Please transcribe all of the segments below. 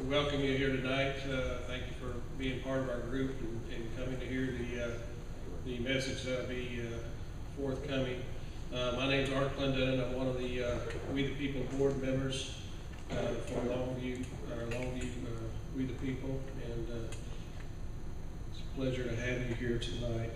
welcome you here tonight. Thank you for being part of our group and coming to hear the message that will be forthcoming. My name is Art Clendon. I'm one of the We the People board members for Longview We the People, and it's a pleasure to have you here tonight.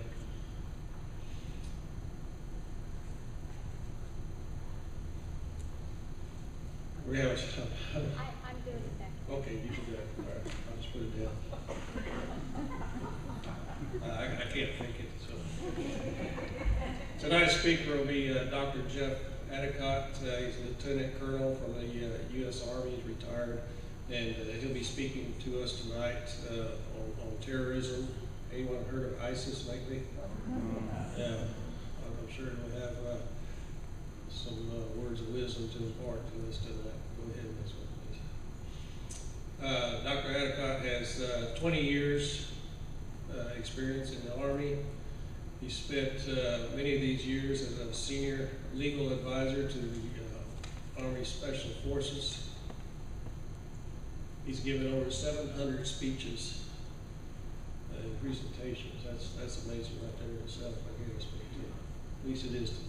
We have I'm doing it next. Okay, you can do it. All right, I'll just put it down. I can't think it, so. Tonight's speaker will be Dr. Jeff Adicott. He's a lieutenant colonel from the U.S. Army. He's retired, and he'll be speaking to us tonight on terrorism. Anyone heard of ISIS lately? Yeah, I'm sure he'll have some words of wisdom to impart to us tonight. Go ahead, Ms. Wilkins. Dr. Adicott has 20 years experience in the Army. He spent many of these years as a senior legal advisor to the Army Special Forces. He's given over 700 speeches and presentations. That's amazing right there in itself, I guess. But at least it is to me.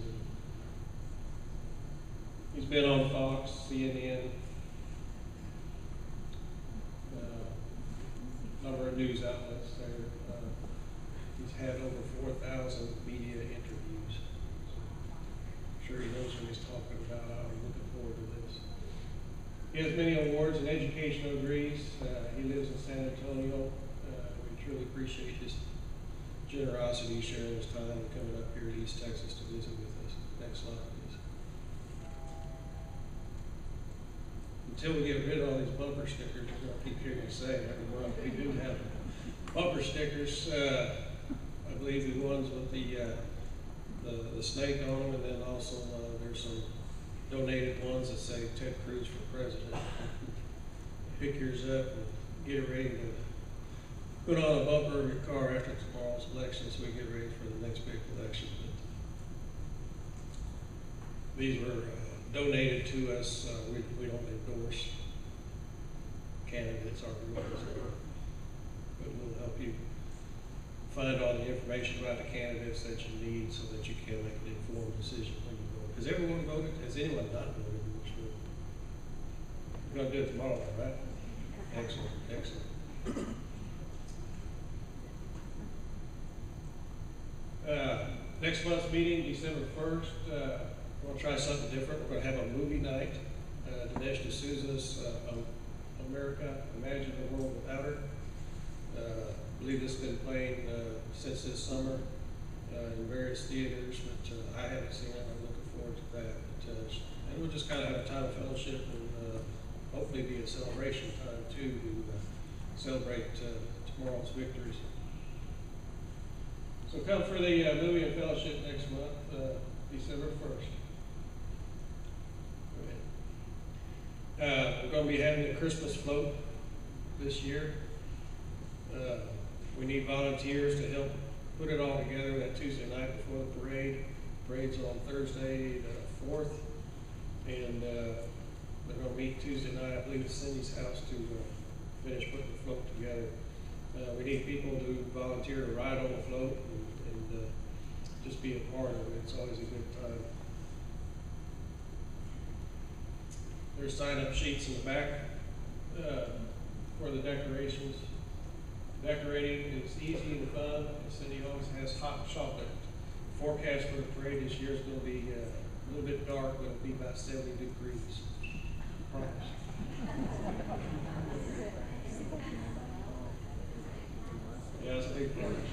He's been on Fox, CNN, a number of news outlets there. He's had over 4,000 media interviews. I'm sure he knows what he's talking about. I'm looking forward to this. He has many awards and educational degrees. He lives in San Antonio. We truly appreciate his generosity, sharing his time, and coming up here to East Texas to visit with us. Next slide, please. Until we get rid of all these bumper stickers, we're going to keep hearing you say every month. We do have bumper stickers. I believe the ones with the snake on them, and then also there's some donated ones that say Ted Cruz for president. Pick yours up and get ready to put on a bumper of your car after tomorrow's election, so we get ready for the next big election. But these were donated to us. We don't endorse candidates or groups, but we'll help you find all the information about the candidates that you need so that you can make an informed decision when you vote. Has everyone voted? Has anyone not voted? We're going to do it tomorrow, right? Excellent, excellent. Next month's meeting, December 1st, we're going to try something different. We're going to have a movie night. Dinesh D'Souza's America, Imagine the World Without Her. I believe this has been playing since this summer in various theaters, but I haven't seen it. I'm looking forward to that. And we'll just kind of have a time of fellowship and hopefully be a celebration time too to celebrate tomorrow's victories. So come for the movie and fellowship next month, December 1st. We're going to be having a Christmas float this year. We need volunteers to help put it all together that Tuesday night before the parade. Parade's on Thursday the 4th, and they're going to meet Tuesday night, I believe, at Cindy's house to finish putting the float together. We need people to volunteer to ride on the float and just be a part of it. It's always a good time. There's sign-up sheets in the back for the decorations. Decorating is easy and fun. The city always has hot chocolate. Forecast for the parade this year is going to be a little bit dark, but it'll be about 70 degrees. I promise. Yeah, it's a big party.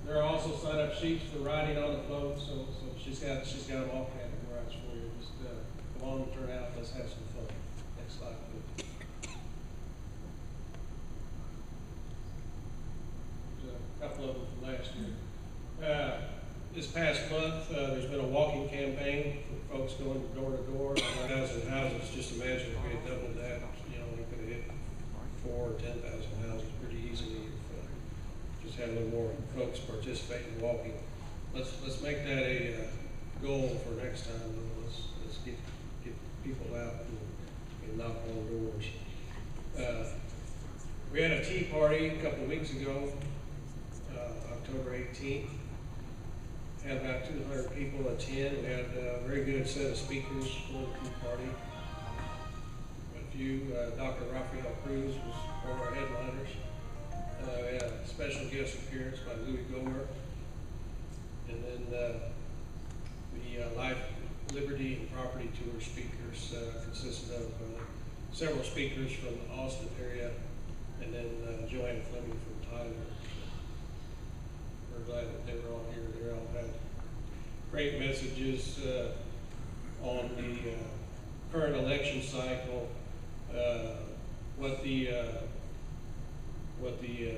There are also sign-up sheets for riding on the float, so she's got them all categorized for you. Just come on and turn out. Let's have some fun. Next slide, please. There's a couple of them from last year. This past month, there's been a walking campaign for folks going door to door, 1,000 houses. Just imagine if we had doubled that. You know, we could have hit 4,000 or 10,000 houses pretty easily if just had a little more folks participate in walking. Let's make that a goal for next time. Let's get people out and knock on doors. We had a tea party a couple of weeks ago, October 18th. Had about 200 people attend. We had a very good set of speakers for the tea party. A few, Dr. Rafael Cruz was one of our headliners. We had a special guest appearance by Louis Gomer. And then the Life, Liberty, and Property Tour speakers consisted of several speakers from the Austin area, and then Joanne Fleming from Tyler. We're glad that they were all here. They all had great messages on the current election cycle, what the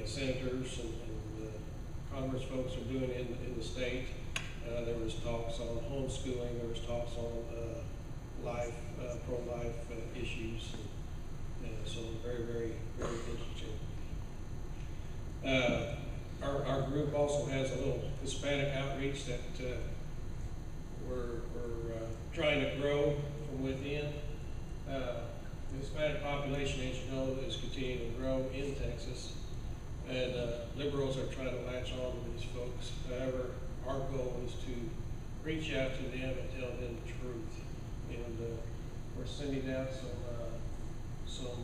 senators and Congress folks are doing in the state. There was talks on homeschooling. There was talks on life, pro-life issues, and so very, very, very interesting. Our group also has a little Hispanic outreach that we're trying to grow from within. The Hispanic population, as you know, is continuing to grow in Texas, and liberals are trying to latch on to these folks. However, our goal is to reach out to them and tell them the truth. And we're sending out some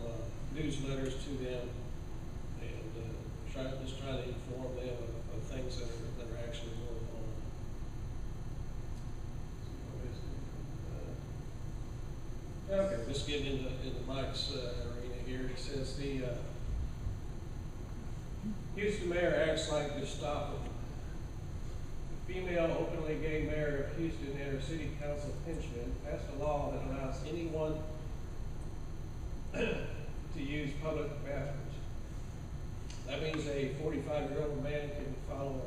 newsletters to them, and just trying to inform them of things that are actually going on. Okay, let's get into Mike's arena here. It says the Houston mayor acts like Gestapo. The female openly gay mayor of Houston and her city council henchman passed a law that allows anyone to use public bathrooms. That means a 45-year-old man can follow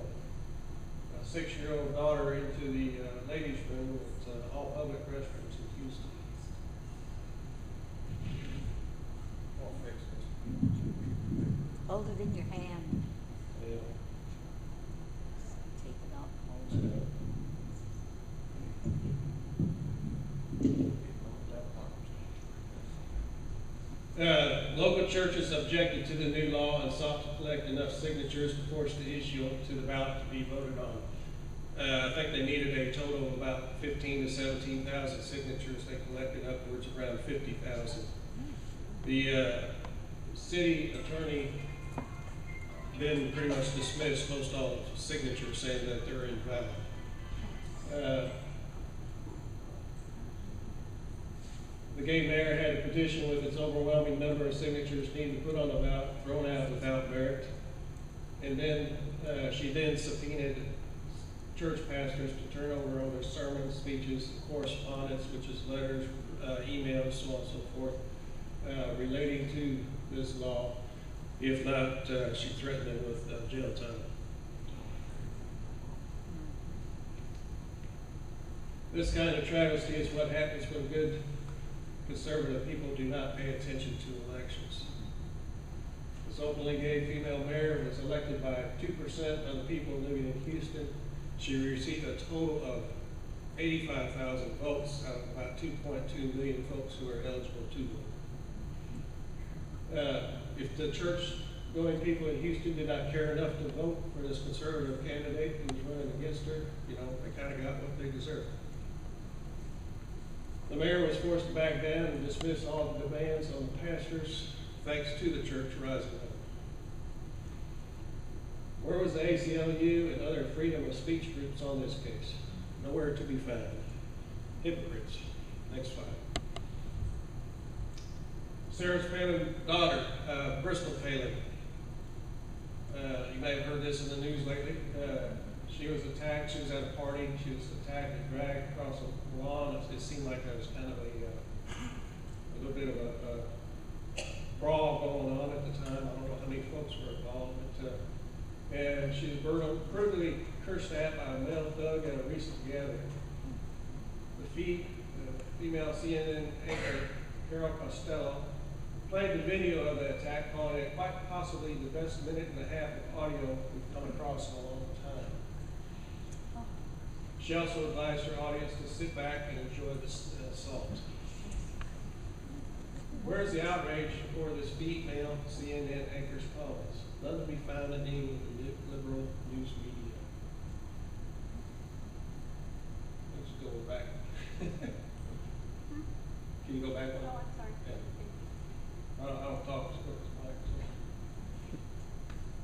a 6-year-old daughter into the ladies' room at all public restrooms in Houston. All fixed it. Hold it in your hand. Yeah. Take it off. Hold it. Local churches objected to the new law and sought to collect enough signatures to force the issue to the ballot to be voted on. I think they needed a total of about 15 to 17,000 signatures. They collected upwards of around 50,000. The city attorney then pretty much dismissed most all the signatures, saying that they're invalid. The gay mayor had a petition with its overwhelming number of signatures needed to put on the ballot, thrown out without merit. And then she then subpoenaed church pastors to turn over all their sermons, speeches, correspondence, which is letters, emails, so on and so forth, relating to this law. If not, she threatened them with jail time. This kind of travesty is what happens when good conservative people do not pay attention to elections. This openly gay female mayor was elected by 2% of the people living in Houston. She received a total of 85,000 votes out of about 2.2 million folks who are eligible to vote. If the church-going people in Houston did not care enough to vote for this conservative candidate who was running against her, you know, they kind of got what they deserved. The mayor was forced to back down and dismiss all the demands on the pastors, thanks to the church rising up. Where was the ACLU and other freedom of speech groups on this case? Nowhere to be found. Hypocrites. Next slide. Sarah Palin's daughter, Bristol Palin. You may have heard this in the news lately. She was attacked. She was at a party. She was attacked and dragged across a lawn. It seemed like there was kind of a little bit of a brawl going on at the time. I don't know how many folks were involved, but and she was brutally cursed at by a male thug at a recent gathering. The female CNN anchor Carol Costello played the video of the attack, calling it quite possibly the best minute and a half of audio we've come across in a long time. She also advised her audience to sit back and enjoy the assault. Where's the outrage for this female CNN anchor's comments? None to be found in any of the liberal news media. Let's go back. Can you go back one? Oh, I'm sorry. Yeah. I don't talk as quick as Mike.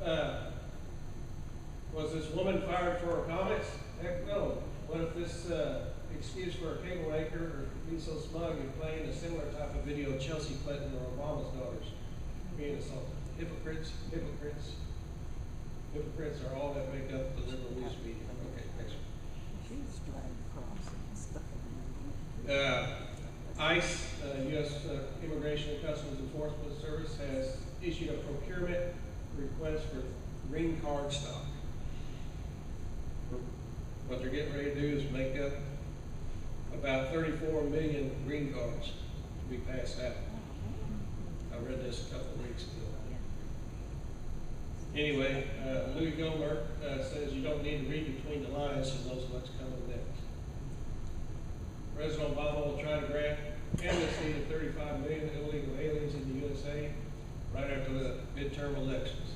So. Was this woman fired for her comments? Heck no. What if this excuse for a cable anchor or be so smug and playing a similar type of video of Chelsea Clinton or Obama's daughters being assaulted? Hypocrites, hypocrites, hypocrites are all that make up the liberal news media. Okay, next one. She's dragged across and stuck in ICE, U.S. Immigration and Customs Enforcement Service, has issued a procurement request for green card stock. What they're getting ready to do is make up about 34 million green cards to be passed out. I read this a couple of weeks ago. Anyway, Louis Gohmert says you don't need to read between the lines and knows what's coming next. President Obama will try to grant amnesty to 35 million illegal aliens in the USA right after the midterm elections.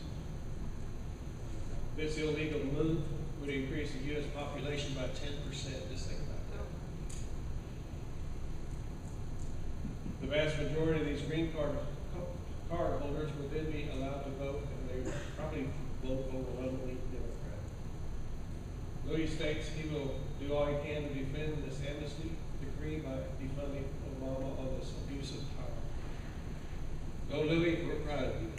This illegal move would increase the U.S. population by 10%. Just think about that. The vast majority of these green card holders would then be allowed to vote, and they would probably vote overwhelmingly Democrat. Louis states he will do all he can to defend this amnesty decree by defunding Obama on this abuse of power. Go Louis, we're proud of you.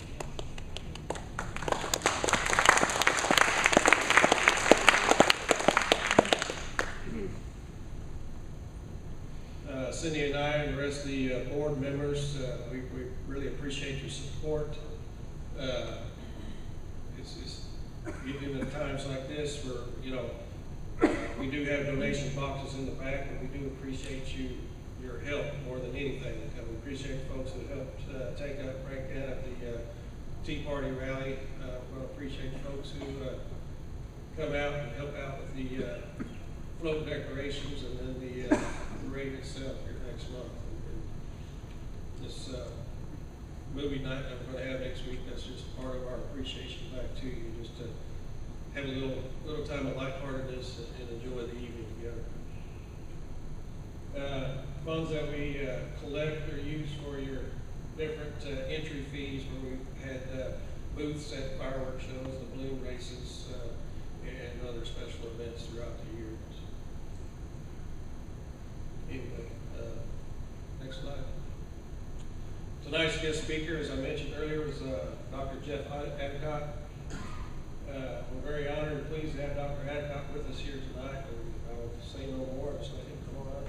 Cindy and I and the rest of the board members, we really appreciate your support. It's even in times like this where, we do have donation boxes in the back, and we do appreciate your help more than anything. And we appreciate folks who helped break that at the Tea Party rally. We appreciate folks who come out and help out with the float decorations and then the parade itself here next month. And this movie night that we're going to have next week, that's just part of our appreciation back to you, just to have a little time of lightheartedness and enjoy the evening together. Funds that we collect are used for your different entry fees, where we had booths at fireworks shows, the balloon races, and other special events throughout the year. Anyway, next slide. Tonight's guest speaker, as I mentioned earlier, was Dr. Jeff Adcock. We're very honored and pleased to have Dr. Adcock with us here tonight, and I will say no more. Just let him come on out.